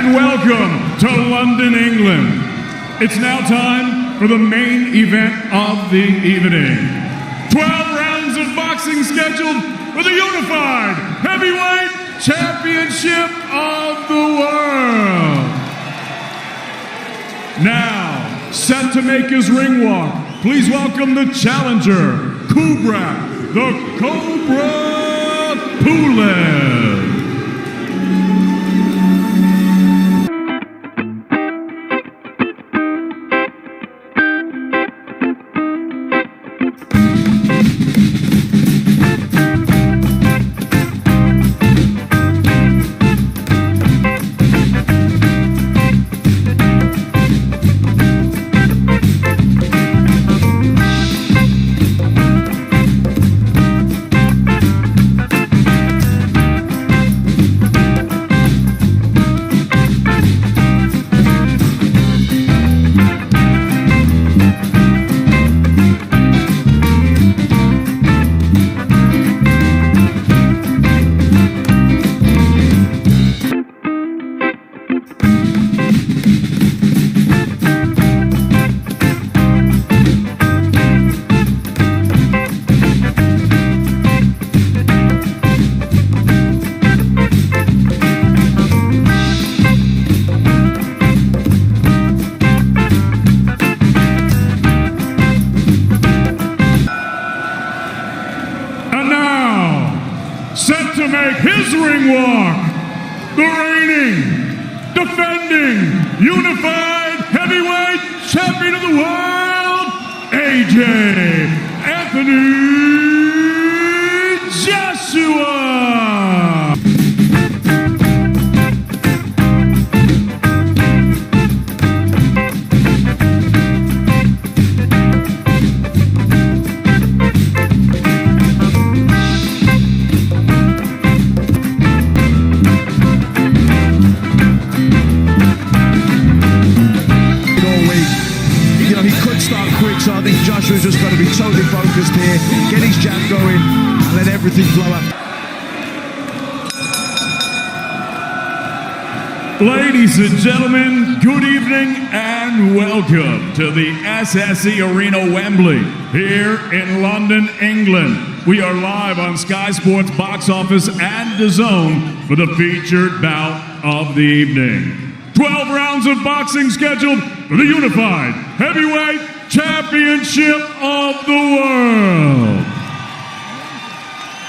and welcome to London, England. It's now time for the main event of the evening. 12 rounds of boxing scheduled for the unified heavyweight championship of the world. Now, set to make his ring walk, please welcome the challenger, Kubrat, the Kubrat Pulev. Set to make his ring walk, the reigning, defending, unified heavyweight champion of the world, AJ Anthony Joshua. So I think Joshua's just got to be totally focused here, get his jab going, and let everything flow up. Ladies and gentlemen, good evening and welcome to the SSE Arena Wembley here in London, England. We are live on Sky Sports Box Office and DAZN for the featured bout of the evening. 12 rounds of boxing scheduled for the unified heavyweight championship of the world.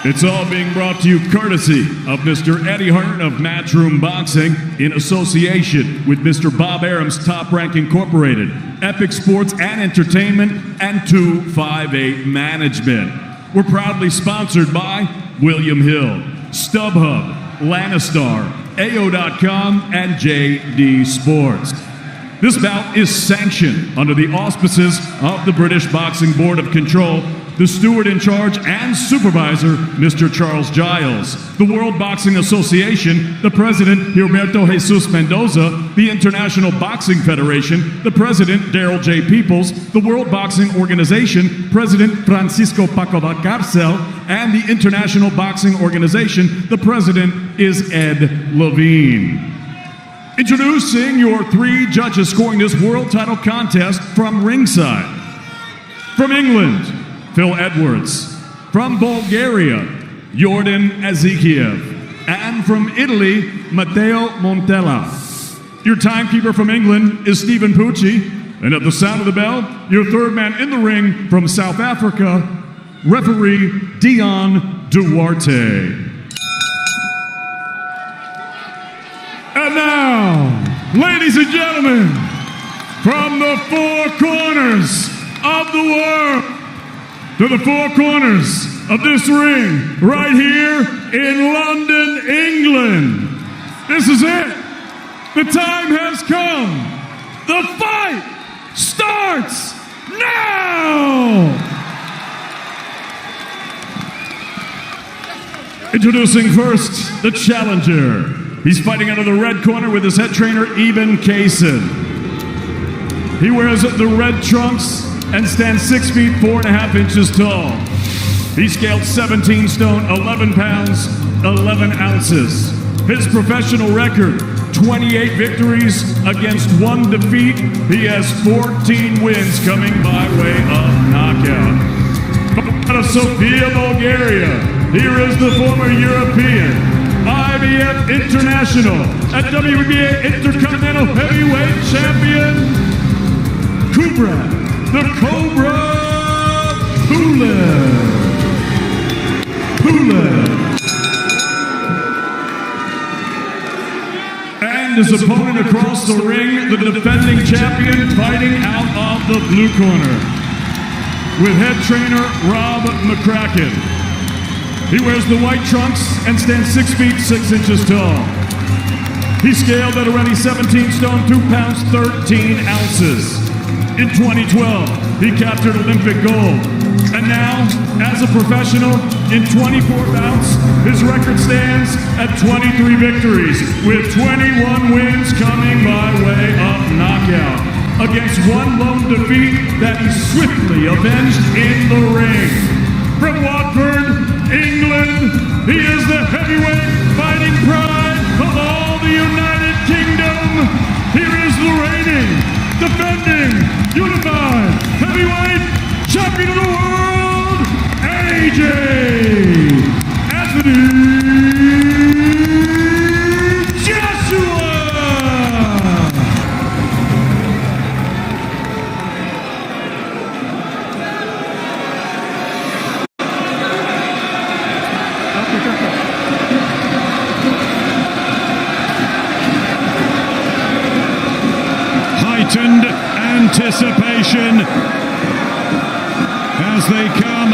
It's all being brought to you courtesy of Mr. Eddie Hearn of Matchroom Boxing in association with Mr. Bob Arum's Top Rank Incorporated, Epic Sports and Entertainment, and 258 Management. We're proudly sponsored by William Hill, StubHub, Lannistar, AO.com, and JD Sports. This bout is sanctioned under the auspices of the British Boxing Board of Control, the steward in charge and supervisor, Mr. Charles Giles, the World Boxing Association, the president, Gilberto Jesus Mendoza, the International Boxing Federation, the president, Daryl J. Peoples, the World Boxing Organization, President Francisco Paco Valcarcel, and the International Boxing Organization, the president is Ed Levine. Introducing your three judges scoring this world title contest from ringside. From England, Phil Edwards. From Bulgaria, Jordan Azikiev. And from Italy, Matteo Montella. Your timekeeper from England is Stephen Pucci. And at the sound of the bell, your third man in the ring from South Africa, referee Dion Duarte. And now, ladies and gentlemen, from the four corners of the world to the four corners of this ring, right here in London, England. This is it. The time has come. The fight starts now. Introducing first, the challenger. He's fighting out of the red corner with his head trainer, Eben Kaysen. He wears the red trunks and stands 6 feet 4.5 inches tall. He scaled 17 stone, 11 pounds, 11 ounces. His professional record, 28 victories against 1 defeat. He has 14 wins coming by way of knockout. Out of Sofia, Bulgaria, here is the former European IBF International and WBA Intercontinental Heavyweight Champion, Kubrat the Cobra Pulev. And his opponent across the ring, the defending champion, fighting out of the blue corner, with head trainer Rob McCracken. He wears the white trunks and stands 6 feet 6 inches tall. He scaled at already 17 stone, 2 pounds, 13 ounces. In 2012, he captured Olympic gold. And now, as a professional, in 24 bouts, his record stands at 23 victories, with 21 wins coming by way of knockout, against 1 lone defeat that he swiftly avenged in the ring. From Watford, England, he is the heavyweight fighting pride of all the United Kingdom. Here is the reigning, defending, unified heavyweight champion of the world, AJ Anthony Joshua! Heightened anticipation as they come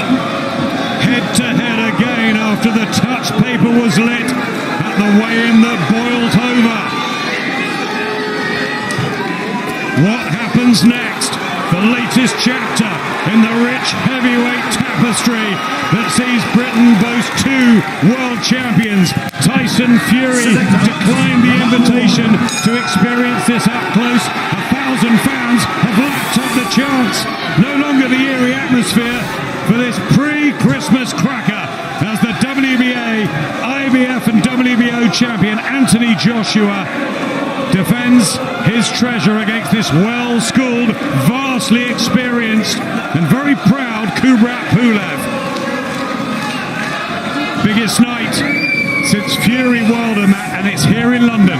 head-to-head again after the touch paper was lit at the weigh-in that boiled over. What happens next? The latest chapter in the rich heavyweight tapestry that sees Britain boast 2 world champions. Tyson Fury declined the invitation to experience this up close. 1,000 fans have lapped up the chance. No longer the eerie atmosphere for this pre-Christmas cracker as the WBA, IBF and WBO champion Anthony Joshua defends his treasure against this well-schooled, vastly experienced and very proud Kubrat Pulev. Biggest night since Fury Wilder, Matt, and it's here in London.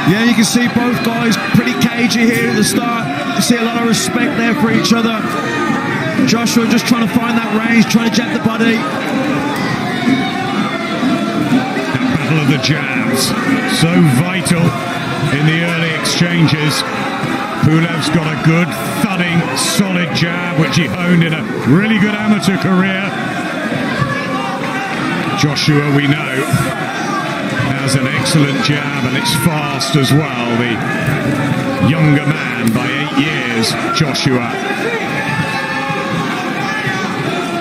Yeah, you can see both guys pretty cagey here at the start. You see a lot of respect there for each other. Joshua just trying to find that range, trying to jab the body. That battle of the jabs, so vital in the early exchanges. Pulev's got a good, thudding, solid jab, which he honed in a really good amateur career. Joshua, we know, has an excellent jab, and it's fast as well. The younger man by 8 years, Joshua.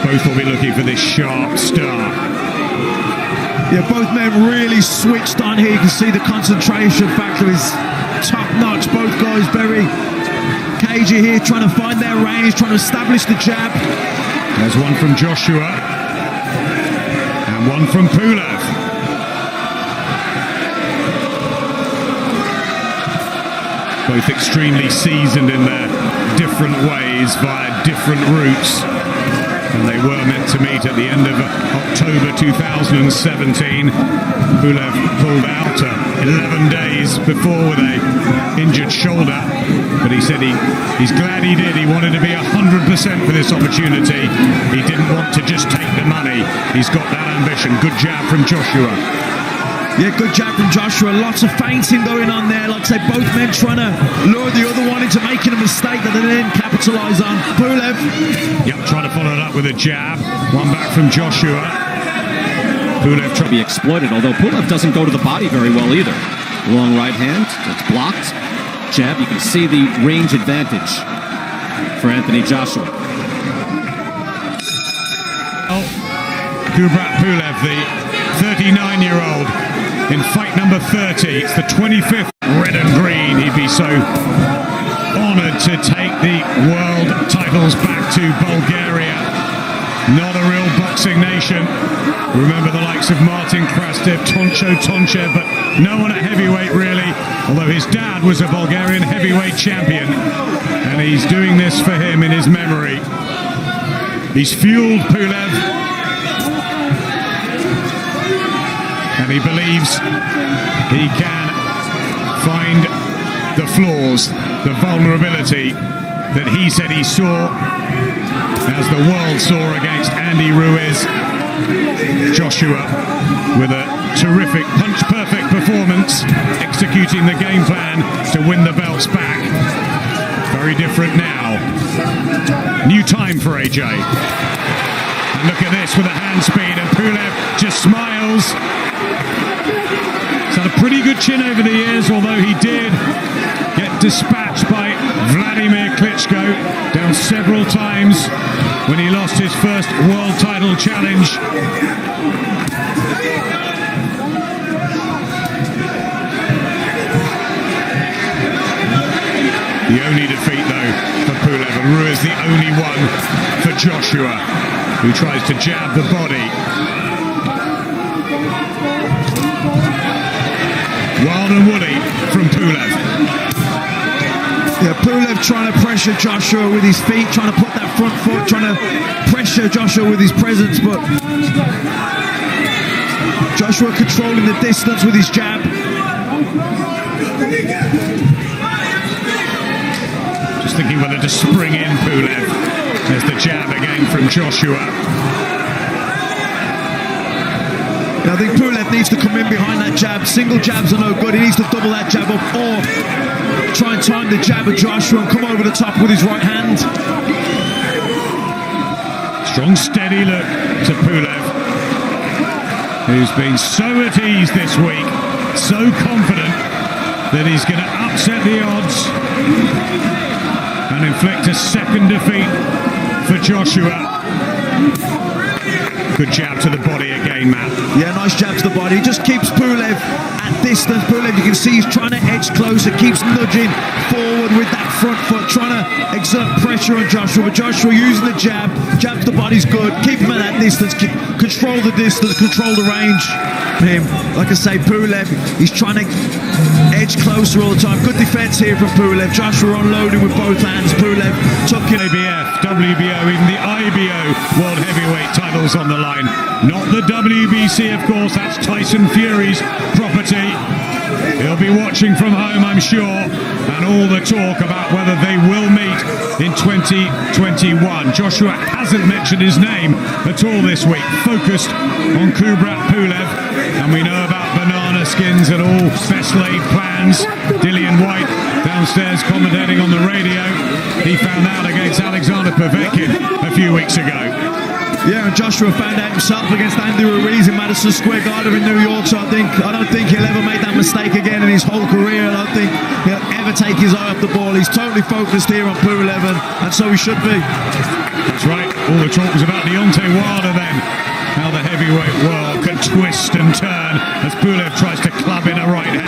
Both will be looking for this sharp start. Yeah, both men really switched on here. You can see the concentration factor is top notch. Both guys very cagey here, trying to find their range, trying to establish the jab. There's one from Joshua and one from Pulev. Both extremely seasoned in their different ways via different routes. And they were meant to meet at the end of October 2017. Pulev pulled out 11 days before with a injured shoulder. But he said he's glad he did. He wanted to be 100% for this opportunity. He didn't want to just take the money. He's got that ambition. Good jab from Joshua. Yeah, good jab from Joshua. Lots of feinting going on there. Like I say, both men trying to lure the other one into making a mistake that they didn't capitalise on. Pulev. Yep, trying to follow it up with a jab. One back from Joshua. Pulev trying to be exploited, although Pulev doesn't go to the body very well either. Long right hand, it's blocked. Jab, you can see the range advantage for Anthony Joshua. Oh, Kubrat Pulev, the 39-year-old, in fight number 30. It's the 25th red and green. He'd be so honored to take the world titles back to Bulgaria. Not a real boxing nation. Remember the likes of Martin Krastev, Tonchev, but no one at heavyweight really, although his dad was a Bulgarian heavyweight champion, and he's doing this for him in his memory. He's fueled Pulev, and he believes he can find the flaws, the vulnerability that he said he saw as the world saw against Andy Ruiz. Joshua with a terrific punch-perfect performance, executing the game plan to win the belts back. Very different now. New time for AJ. And look at this with a hand speed, and Pulev just smiles. He's had a pretty good chin over the years, although he did get dispatched by Vladimir Klitschko down several times when he lost his first world title challenge. The only defeat, though, for Pulev, and Ruiz the only one for Joshua, who tries to jab the body. Wild and woolly from Pulev. Yeah, Pulev trying to pressure Joshua with his feet, trying to put that front foot, trying to pressure Joshua with his presence, but Joshua controlling the distance with his jab. Just thinking whether to spring in Pulev. There's the jab again from Joshua. I think Pulev needs to come in behind that jab. Single jabs are no good. He needs to double that jab up, or try and time the jab of Joshua and come over the top with his right hand. Strong, steady look to Pulev, who's been so at ease this week, so confident that he's going to upset the odds and inflict a second defeat for Joshua. Good jab to the body again, Matt. Yeah, nice jab to the body. He just keeps Pulev at distance. Pulev, you can see he's trying to edge closer, keeps nudging forward with that front foot, trying to exert pressure on Joshua. But Joshua using the jab to the body's good. Keep him at that distance, control the distance, control the range. Him, like I say, Pulev, he's trying to edge closer all the time. Good defense here from Pulev. Joshua unloading with both hands. Pulev tucking. ABF, WBO, even the IBO World Heavyweight titles on the line. Not the WBC, of course, that's Tyson Fury's property. He'll be watching from home, I'm sure, and all the talk about whether they will meet in 2021. Joshua hasn't mentioned his name at all this week, focused on Kubrat Pulev, and we know about banana skins and all best laid plans. Dillian White downstairs commentating on the radio. He found out against Alexander Povetkin a few weeks ago. Yeah, and Joshua found out himself against Andy Ruiz in Madison Square Garden in New York, so I don't think he'll ever make that mistake again in his whole career. I don't think he'll ever take his eye off the ball. He's totally focused here on Pulev, and so he should be. That's right, all the talk was about Deontay Wilder then. How the heavyweight world can twist and turn as Pulev tries to club in a right hand.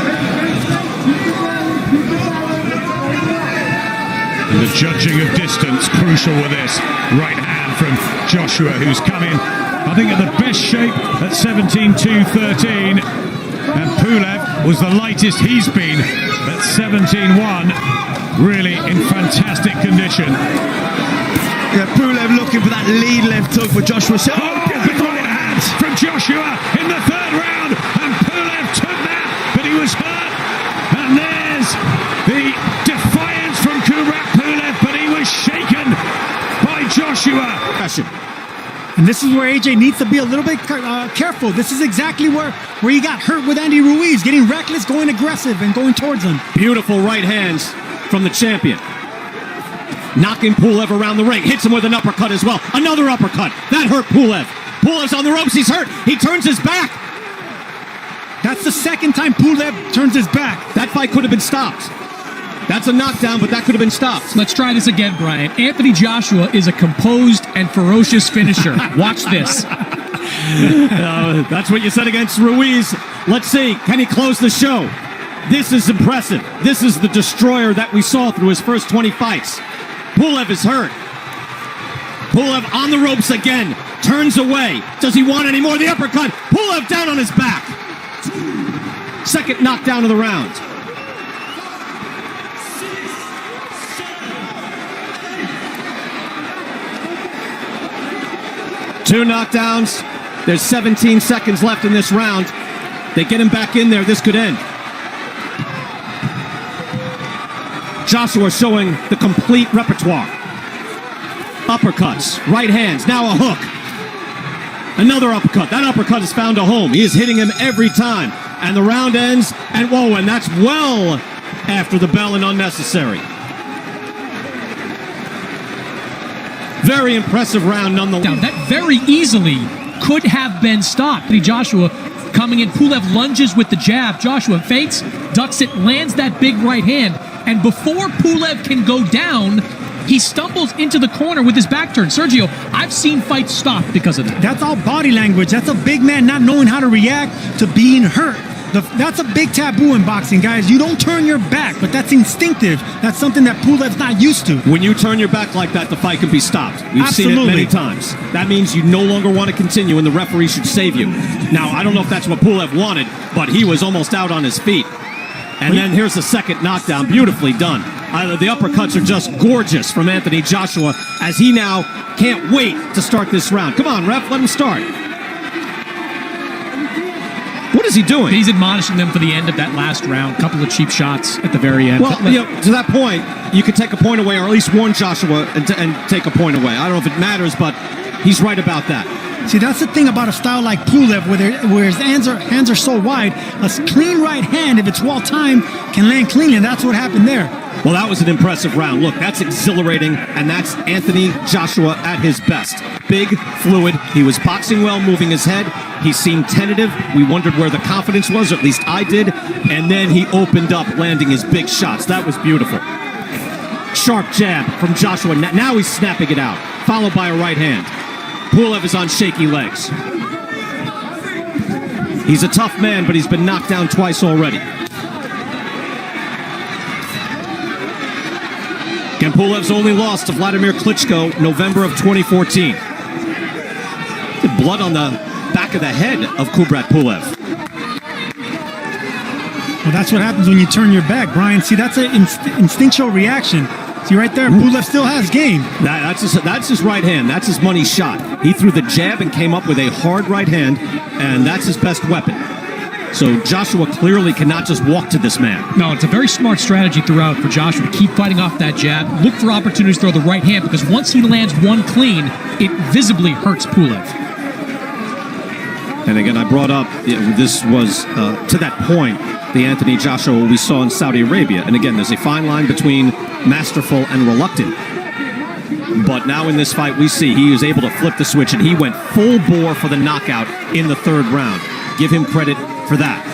And the judging of distance, crucial with this. Right hand from Joshua, who's come in, I think, at the best shape at 17.213. And Pulev was the lightest he's been at 17.1. Really in fantastic condition. Yeah, Pulev looking for that lead left hook, but Joshua said, Big right hand from Joshua in the third round. And Pulev took that, but he was hurt. And there's the defiance from Kubrat Pulev, but he was shaken by Joshua. And this is where AJ needs to be a little bit careful. This is exactly where he got hurt with Andy Ruiz, getting reckless, going aggressive, and going towards him. Beautiful right hands from the champion. Knocking Pulev around the ring. Hits him with an uppercut as well. Another uppercut. That hurt Pulev. Pulev's on the ropes. He's hurt. He turns his back. That's the second time Pulev turns his back. That fight could have been stopped. That's a knockdown, but that could have been stopped. Let's try this again, Brian. Anthony Joshua is a composed and ferocious finisher. Watch this. That's what you said against Ruiz. Let's see. Can he close the show? This is impressive. This is the destroyer that we saw through his first 20 fights. Pulev is hurt. Pulev on the ropes again. turns away. Does he want any more? The uppercut. Pulev down on his back. Second knockdown of the round. Two knockdowns. There's 17 seconds left in this round. They get him back in there. This could end. Joshua showing the complete repertoire. Uppercuts, right hands, now a hook. Another uppercut. That uppercut has found a home. He is hitting him every time. And the round ends, and whoa, and that's well after the bell and unnecessary. Very impressive round nonetheless. Down. That very easily could have been stopped. Joshua coming in, Pulev lunges with the jab. Joshua feints, ducks it, lands that big right hand. And before Pulev can go down, he stumbles into the corner with his back turned. Sergio, I've seen fights stop because of that. That's all body language. That's a big man not knowing how to react to being hurt. That's a big taboo in boxing, guys. You don't turn your back, but that's instinctive. That's something that Pulev's not used to. When you turn your back like that, the fight can be stopped. We've seen it many times. That means you no longer want to continue, and the referee should save you. Now, I don't know if that's what Pulev wanted, but he was almost out on his feet. And then here's the second knockdown. Beautifully done. The uppercuts are just gorgeous from Anthony Joshua, as he now can't wait to start this round. Come on, ref, let him start. What is he doing? He's admonishing them for the end of that last round. Couple of cheap shots at the very end. Well, to that point, you could take a point away, or at least warn Joshua and take a point away. I don't know if it matters, but he's right about that. See, that's the thing about a style like Pulev, where his hands are so wide. A clean right hand, if it's well timed, can land cleanly, and that's what happened there. Well, that was an impressive round. Look, that's exhilarating, and that's Anthony Joshua at his best. Big, fluid. He was boxing well, moving his head. He seemed tentative. We wondered where the confidence was, or at least I did. And then he opened up, landing his big shots. That was beautiful. Sharp jab from Joshua. Now he's snapping it out, followed by a right hand. Pulev is on shaky legs. He's a tough man, but he's been knocked down twice already. Again, Pulev's only lost to Vladimir Klitschko, November of 2014. The blood on the back of the head of Kubrat Pulev. Well, that's what happens when you turn your back, Brian. See, that's an instinctual reaction. See right there, Pulev still has game. That's his right hand. That's his money shot. He threw the jab and came up with a hard right hand, and that's his best weapon. So Joshua clearly cannot just walk to this man. No, it's a very smart strategy throughout for Joshua to keep fighting off that jab. Look for opportunities to throw the right hand, because once he lands one clean, it visibly hurts Pulev. And again, I brought up, this was, to that point, the Anthony Joshua we saw in Saudi Arabia. And again, there's a fine line between masterful and reluctant. But now in this fight, we see he was able to flip the switch, and he went full bore for the knockout in the third round. Give him credit for that.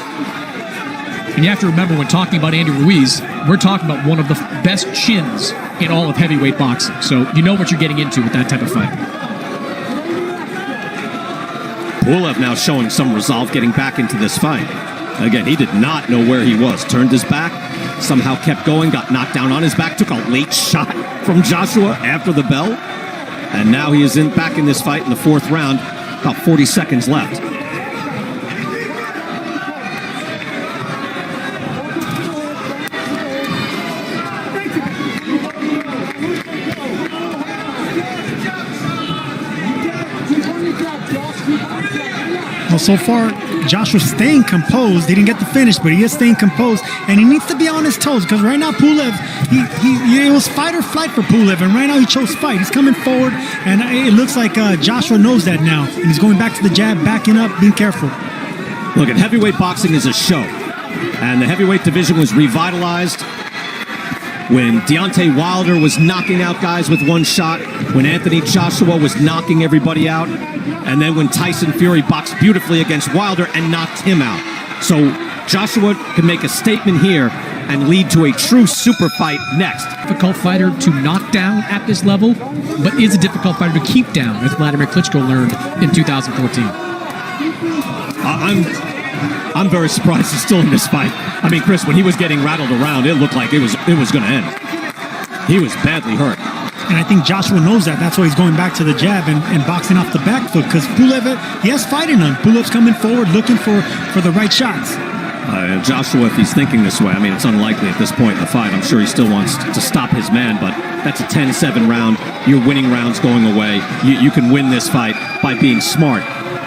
And you have to remember, when talking about Andy Ruiz, we're talking about one of the best chins in all of heavyweight boxing. So you know what you're getting into with that type of fight. Pulev now showing some resolve, getting back into this fight. Again, he did not know where he was. Turned his back, somehow kept going, got knocked down on his back, took a late shot from Joshua after the bell. And now he is back in this fight in the fourth round. About 40 seconds left. Well, so far, Joshua's staying composed. He didn't get the finish, but he is staying composed, and he needs to be on his toes, because right now Pulev, it was fight or flight for Pulev, and right now he chose fight. He's coming forward, and it looks like Joshua knows that now, and he's going back to the jab, backing up, being careful. Look, at heavyweight boxing is a show, and the heavyweight division was revitalized when Deontay Wilder was knocking out guys with one shot, when Anthony Joshua was knocking everybody out, and then when Tyson Fury boxed beautifully against Wilder and knocked him out. So Joshua can make a statement here and lead to a true super fight next. Difficult fighter to knock down at this level, but is a difficult fighter to keep down, as Vladimir Klitschko learned in 2014. I'm very surprised he's still in this fight. I mean, Chris, when he was getting rattled around, it looked like it was going to end. He was badly hurt. And I think Joshua knows that. That's why he's going back to the jab and boxing off the back foot, because Pulev, he has fighting him. Pulev's coming forward looking for the right shots. Joshua, if he's thinking this way, I mean, it's unlikely at this point in the fight. I'm sure he still wants to stop his man, but that's a 10-7 round. Your winning round's going away. You can win this fight by being smart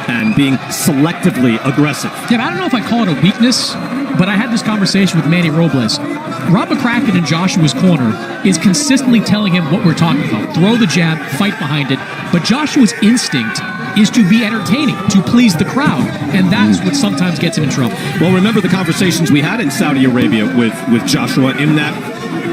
and being selectively aggressive. Yeah, I don't know if I call it a weakness, but I had this conversation with Manny Robles. Rob McCracken in Joshua's corner is consistently telling him what we're talking about. Throw the jab, fight behind it. But Joshua's instinct is to be entertaining, to please the crowd, and that's what sometimes gets him in trouble. Well, remember the conversations we had in Saudi Arabia with Joshua, in that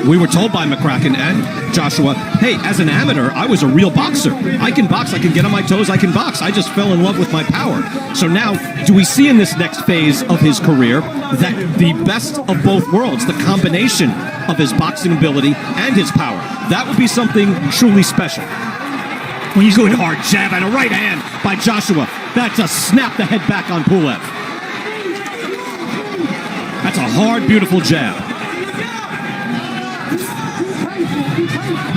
we were told by McCracken and Joshua, hey, as an amateur, I was a real boxer. I can box, I can get on my toes, I can box. I just fell in love with my power. So now, do we see in this next phase of his career that the best of both worlds, the combination of his boxing ability and his power, that would be something truly special. When you Good hard jab and a right hand by Joshua. That just snapped the head back on Pulev. That's a hard, beautiful jab.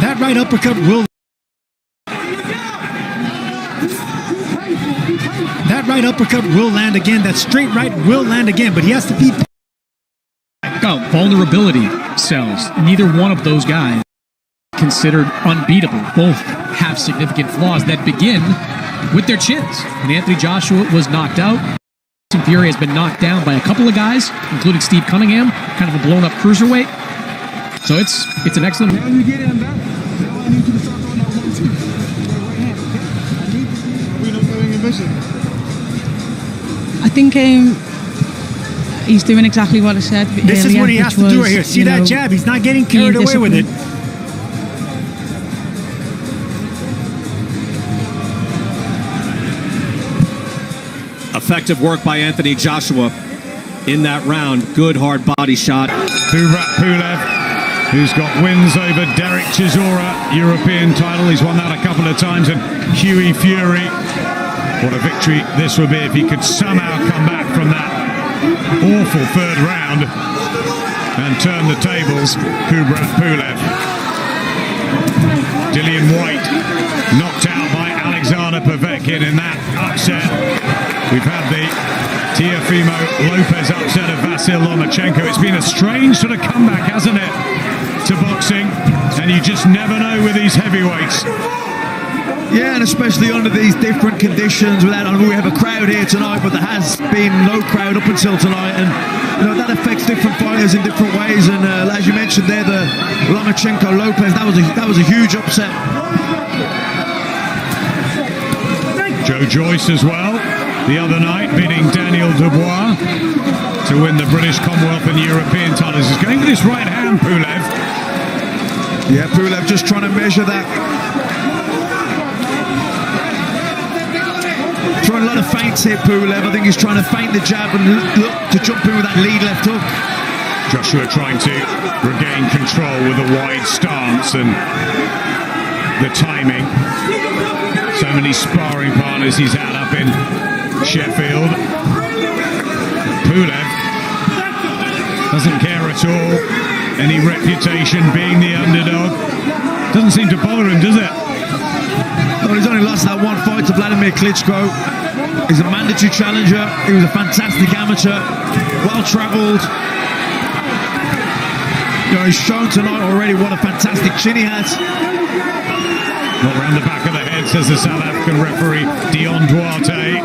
That right uppercut will. That right uppercut will land again. That straight right will land again, but he has to be. Oh, vulnerability sells. Neither one of those guys considered unbeatable. Both have significant flaws that begin with their chins. And Anthony Joshua was knocked out. Fury has been knocked down by a couple of guys, including Steve Cunningham, kind of a blown-up cruiserweight. So it's an excellent. Now you get in back. Now I need you to start throwing that 1-2. Right hand, okay? I need we don't know vision. I think he's doing exactly what I said. This is what he has to do right here. See that jab? He's not getting carried away with it. Effective work by Anthony Joshua in that round. Good hard body shot. Kubrat Pulev, who's got wins over Derek Chisora, European title. He's won that a couple of times. And Hughie Fury. What a victory this would be if he could somehow come back from that awful third round and turn the tables. Kubrat Pulev. Dillian White knocked out by Alexander Povetkin in that upset. We've had the Teofimo Lopez upset of Vasil Lomachenko. It's been a strange sort of comeback, hasn't it, to boxing? And you just never know with these heavyweights. Yeah, and especially under these different conditions. Without, I know we have a crowd here tonight, but there has been no crowd up until tonight, and you know that affects different fighters in different ways. And as you mentioned there, the Lomachenko Lopez, that was a huge upset. Joe Joyce as well, the other night, beating Daniel Dubois to win the British, Commonwealth and European titles. He's going for this right hand, Pulev. Yeah, Pulev just trying to measure that. Throwing a lot of feints here, Pulev. I think he's trying to feint the jab and look to jump in with that lead left hook. Joshua trying to regain control with a wide stance and the timing. So many sparring partners he's had up in Sheffield. Pulev doesn't care at all. Any reputation being the underdog doesn't seem to bother him, does it? Well, he's only lost that one fight to Vladimir Klitschko. He's a mandatory challenger. He was a fantastic amateur, well-travelled. You know, he's shown tonight already what a fantastic chin he has. Not round the back of the head, says the South African referee, Dion Duarte.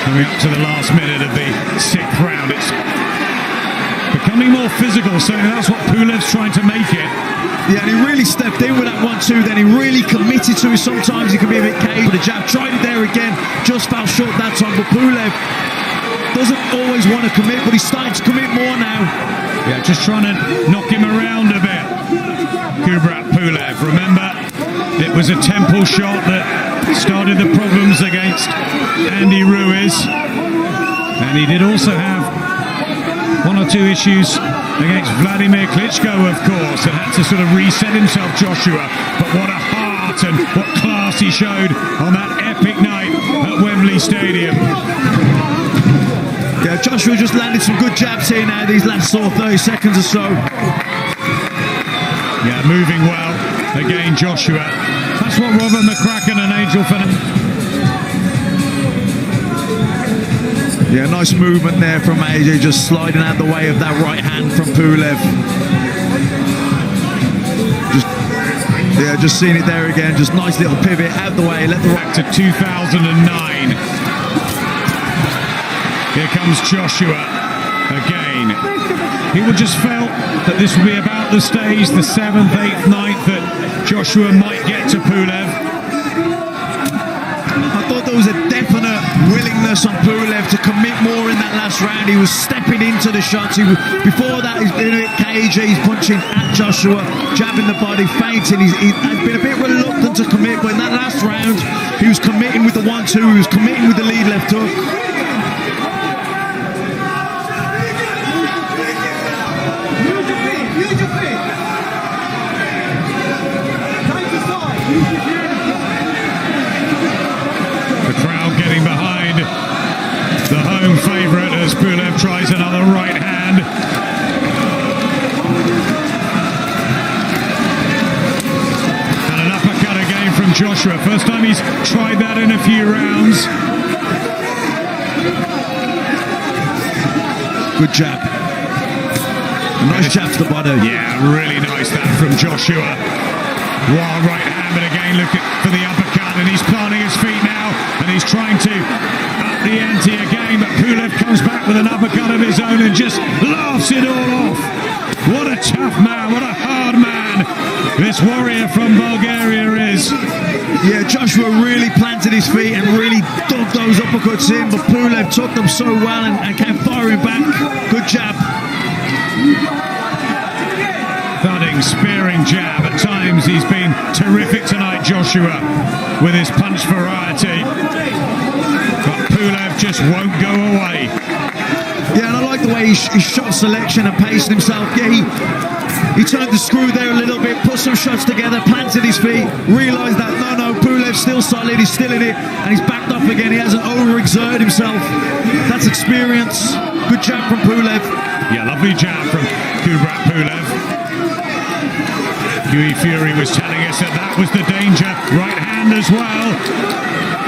Coming up to the last minute of the 6th round. It's becoming more physical, so that's what Pulev's trying to make it. Yeah, and he really stepped in with that 1-2, then he really committed to it. Sometimes he can be a bit caged with the jab. Tried it there again, just fell short that time. But Pulev doesn't always want to commit, but he's starting to commit more now. Yeah, just trying to knock him around a bit. Kubrat Pulev, remember, it was a temple shot that started the problems against Andy Ruiz. And he did also have 1 or 2 issues against Vladimir Klitschko, of course, and had to sort of reset himself, Joshua. But what a heart and what class he showed on that epic night at Wembley Stadium. Yeah, Joshua just landed some good jabs here now, these last sort of 30 seconds or so. Yeah, moving well. Again, Joshua. That's what Robert McCracken and Angel Fernandez. Yeah, nice movement there from AJ, just sliding out the way of that right hand from Pulev. Just seeing it there again, just nice little pivot out the way, let the back to 2009. Here comes Joshua again. People just felt that this would be about the stage, the 7th, 8th, 9th, that Joshua might get to Pulev. I thought there was a definite willingness on Pulev to commit more in that last round. He was stepping into the shots. Before that, he's been a bit cagey. He's punching at Joshua, jabbing the body, feinting. He had been a bit reluctant to commit, but in that last round, he was committing with the 1-2. He was committing with the lead left hook. The crowd getting behind the home favourite as Pulev tries another right hand. And an uppercut again from Joshua. First time he's tried that in a few rounds. Good jab. A nice jab to the body. Yeah, really nice that from Joshua. Wild right hand, but again looking for the uppercut, and he's planting his feet now, and he's trying to up the ante again, but Pulev comes back with an uppercut of his own and just laughs it all off. What a tough man, what a hard man this warrior from Bulgaria is. Yeah, Joshua really planted his feet and really dug those uppercuts in, but Pulev took them so well and kept firing back. Good jab. Thudding, spearing jab. At times he's been terrific tonight, Joshua, with his punch variety. But Pulev just won't go away. Yeah, and I like the way he shot selection and paced himself. Yeah, he turned the screw there a little bit, put some shots together, planted his feet, realised that no, Pulev's still solid, he's still in it, and he's backed up again. He hasn't overexerted himself. That's experience. Good jab from Pulev. Yeah, lovely jab from Kubrat Pulev. Huey Fury was telling us that was the danger. Right hand as well.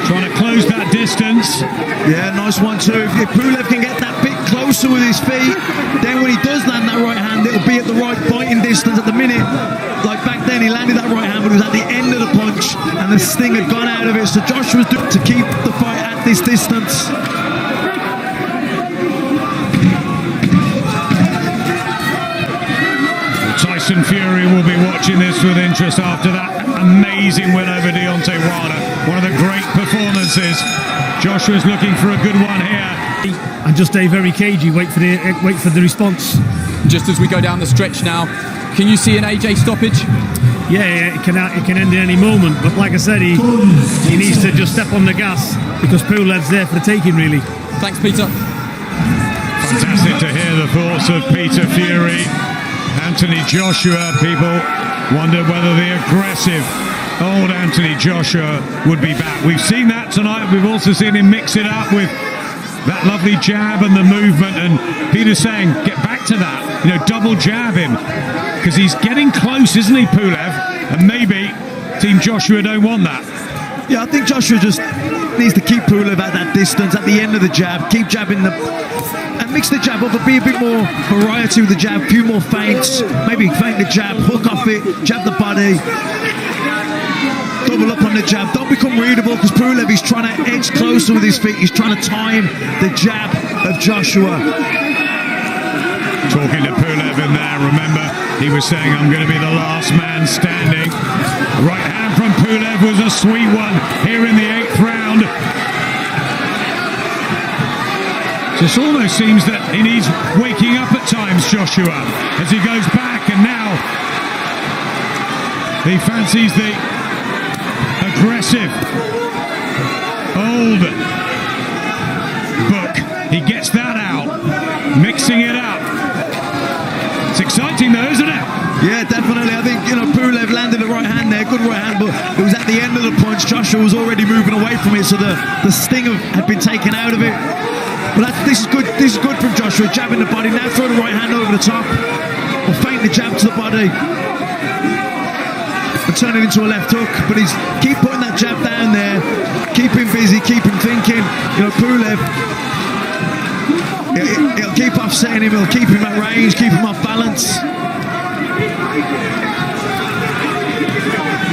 Trying to close that distance. Yeah, nice one too. If Pulev can get that bit closer with his feet, then when he does land that right hand, it'll be at the right fighting distance. At the minute, like back then, he landed that right hand, but it was at the end of the punch, and the sting had gone out of it. So Joshua's doing to keep the fight at this distance. Tyson Fury will be watching this with interest after that amazing win over Deontay Wilder. One of the great performances. Joshua's looking for a good one here. And just stay very cagey, wait for the response. Just as we go down the stretch now, can you see an AJ stoppage? Yeah, it can end at any moment, but like I said, he needs to just step on the gas because Pulev's there for the taking, really. Thanks, Peter. Fantastic to hear the thoughts of Peter Fury. Anthony Joshua, people wondered whether the aggressive old Anthony Joshua would be back. We've seen that tonight. We've also seen him mix it up with that lovely jab and the movement, and Peter's saying get back to that, double jab him, because he's getting close, isn't he, Pulev? And maybe Team Joshua don't want that. Yeah, I think Joshua just needs to keep Pulev at that distance, at the end of the jab, keep jabbing and mix the jab up, but be a bit more variety with the jab, a few more feints, maybe feint the jab, hook off it, jab the body, double up on the jab. Don't become readable, because Pulev, he's trying to edge closer with his feet, he's trying to time the jab of Joshua. Talking to Pulev in there, remember, he was saying, I'm going to be the last man standing. Right hand from Pulev was a sweet one here in the 8th round. Just almost seems that he needs waking up at times, Joshua, as he goes back, and now he fancies the aggressive old book. He gets that out, mixing it up. It's exciting though, isn't it? Yeah, definitely. I think, Pulev landed the right hand there, good right hand, but it was at the end of the punch. Joshua was already moving away from it, so the sting had been taken out of it. But this is good. This is good from Joshua, jabbing the body. Now throw the right hand over the top, or feint the jab to the body. and turn it into a left hook, but he's keep putting that jab down there, keep him busy, keep him thinking. You know, Pulev, he'll keep offsetting him, he'll keep him at range, keep him off balance.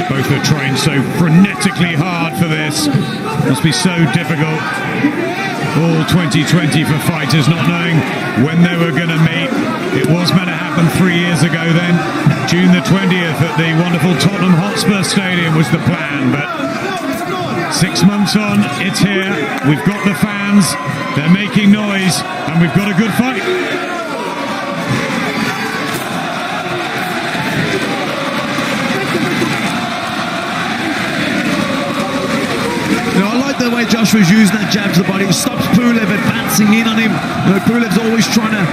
Both are trained so frenetically hard for this. Must be so difficult. All 2020 for fighters not knowing when they were going to meet. It was meant to happen 3 years ago then. June the 20th at the wonderful Tottenham Hotspur Stadium was the plan, but 6 months on, it's here. We've got the fans, they're making noise, and we've got a good fight. I like the way Joshua's using that jab to the body. It stops Pulev advancing in on him. You know, Pulev's always trying to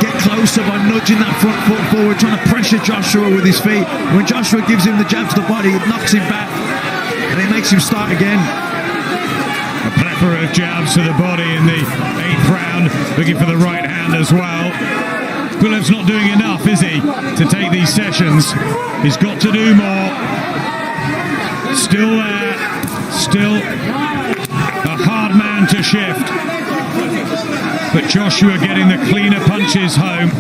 get closer by nudging that front foot forward, trying to pressure Joshua with his feet. When Joshua gives him the jab to the body, it knocks him back and it makes him start again. A plethora of jabs to the body in the 8th round, looking for the right hand as well. Pulev's not doing enough, is he, to take these sessions? He's got to do more. Still there, still a hard man to shift. But Joshua getting the cleaner punches home.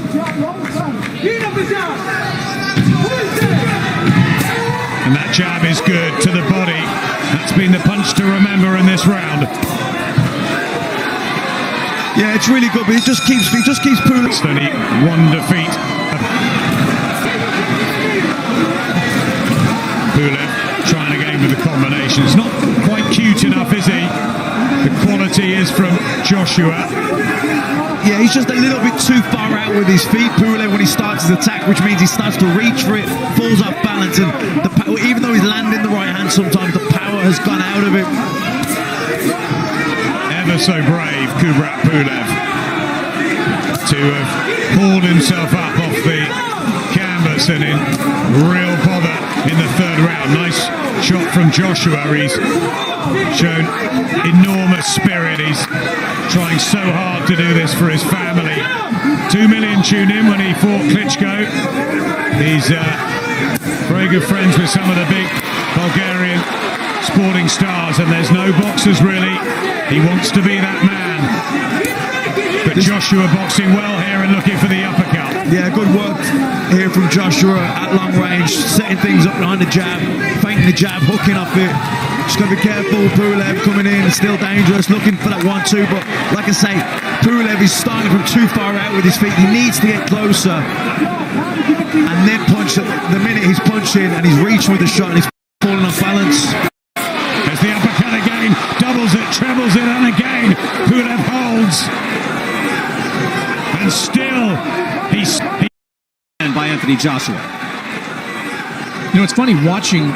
And that jab is good to the body. That's been the punch to remember in this round. Yeah, it's really good, but he just keeps Pulev. Only one defeat. Pulev trying again with the combinations. Not quite cute enough, is he? The quality is from Joshua. Yeah, he's just a little bit too far out with his feet, Pulev, when he starts his attack, which means he starts to reach for it, falls off balance, and even though he's landing the right hand, sometimes the power has gone out of him. Ever so brave, Kubrat Pulev, to have pulled himself up off the canvas and in real bother in the 3rd round. Nice shot from Joshua. He's shown enormous spirit. He's trying so hard to do this for his family. 2 million tuned in when he fought Klitschko. He's very good friends with some of the big Bulgarian sporting stars, and there's no boxers really. He wants to be that man. But Joshua boxing well here and looking for the uppercut. Yeah, good work here from Joshua at long range, setting things up behind the jab, feinting the jab, hooking off it. Just got to be careful. Pulev coming in, still dangerous, looking for that 1-2. But like I say, Pulev is starting from too far out with his feet. He needs to get closer and then punch. The minute he's punching and he's reaching with the shot and he's falling off balance. There's the uppercut again, doubles it, trebles it, and again Pulev holds. And still, he's by Anthony Joshua. You know, it's funny watching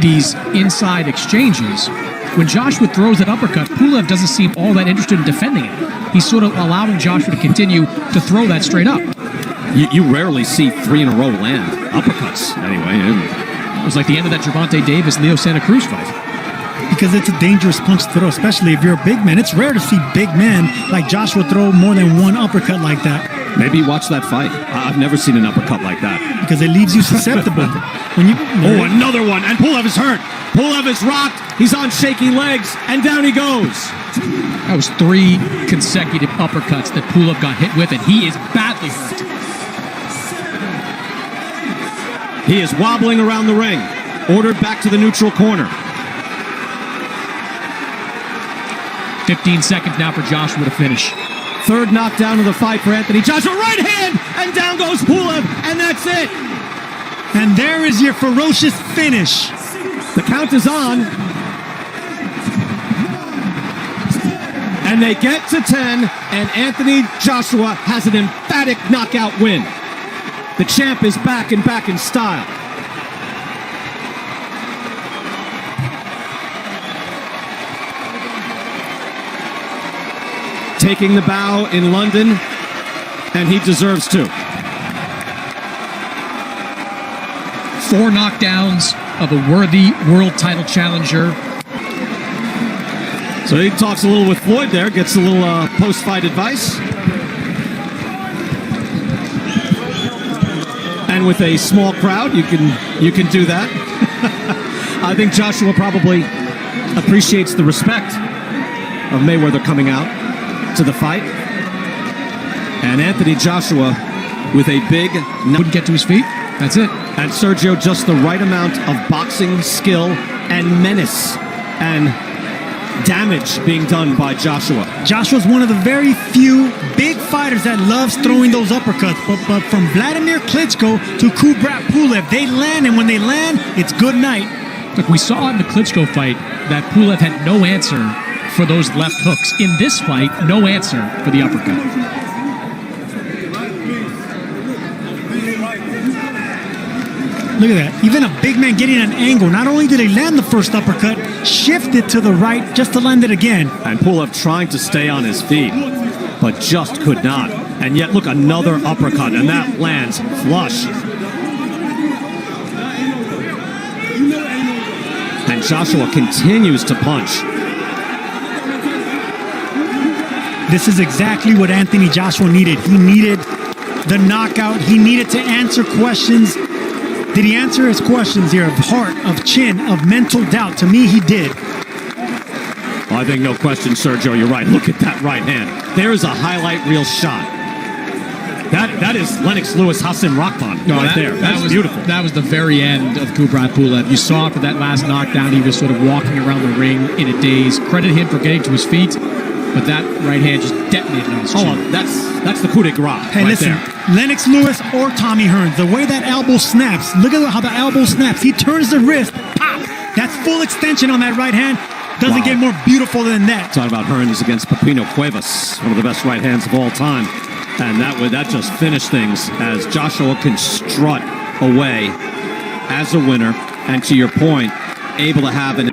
these inside exchanges. When Joshua throws that uppercut, Pulev doesn't seem all that interested in defending it. He's sort of allowing Joshua to continue to throw that straight up. You rarely see 3 in a row land uppercuts, anyway. It was like the end of that Gervonta Davis-Leo Santa Cruz fight. Because it's a dangerous punch to throw, especially if you're a big man. It's rare to see big men like Joshua throw more than one uppercut like that. Maybe watch that fight. I've never seen an uppercut like that. Because it leaves you susceptible. Another one, and Pulev is hurt. Pulev is rocked. He's on shaky legs, and down he goes. That was 3 consecutive uppercuts that Pulev got hit with, and he is badly hurt. He is wobbling around the ring. Ordered back to the neutral corner. 15 seconds now for Joshua to finish. 3rd knockdown of the fight for Anthony Joshua. Right hand, and down goes Pulev, and that's it. And there is your ferocious finish. The count is on. And they get to 10, and Anthony Joshua has an emphatic knockout win. The champ is back in style. Taking the bow in London, and he deserves to. 4 knockdowns of a worthy world title challenger. So he talks a little with Floyd there, gets a little post-fight advice. And with a small crowd, you can do that. I think Joshua probably appreciates the respect of Mayweather coming out to the fight. And Anthony Joshua with a big... Wouldn't get to his feet. That's it. And Sergio, just the right amount of boxing skill and menace and damage being done by Joshua. Joshua's one of the very few big fighters that loves throwing those uppercuts. But from Vladimir Klitschko to Kubrat Pulev, they land, and when they land, it's good night. Look, we saw in the Klitschko fight that Pulev had no answer for those left hooks. In this fight, no answer for the uppercut. Look at that. Even a big man getting an angle. Not only did he land the first uppercut, shifted to the right just to land it again. And Pulev trying to stay on his feet, but just could not. And yet, look, another uppercut, and that lands flush. And Joshua continues to punch. This is exactly what Anthony Joshua needed. He needed the knockout. He needed to answer questions. Did he answer his questions here of heart, of chin, of mental doubt? To me, he did. Well, I think no question, Sergio, you're right. Look at that right hand. There's a highlight reel shot. That is Lennox Lewis Hassan Rahman right there. That was beautiful. That was the very end of Kubrat Pulev. You saw for that last knockdown, he was sort of walking around the ring in a daze. Credit him for getting to his feet, but that right hand just detonated on his chin. Oh, that's the coup de grace Hey, right listen, there. Lennox Lewis or Tommy Hearns, the way that elbow snaps, look at how the elbow snaps. He turns the wrist, pop. That's full extension on that right hand. Doesn't get more beautiful than that. Talking about Hearns against Pepino Cuevas, one of the best right hands of all time. And that just finished things as Joshua can strut away as a winner. And to your point, able to have an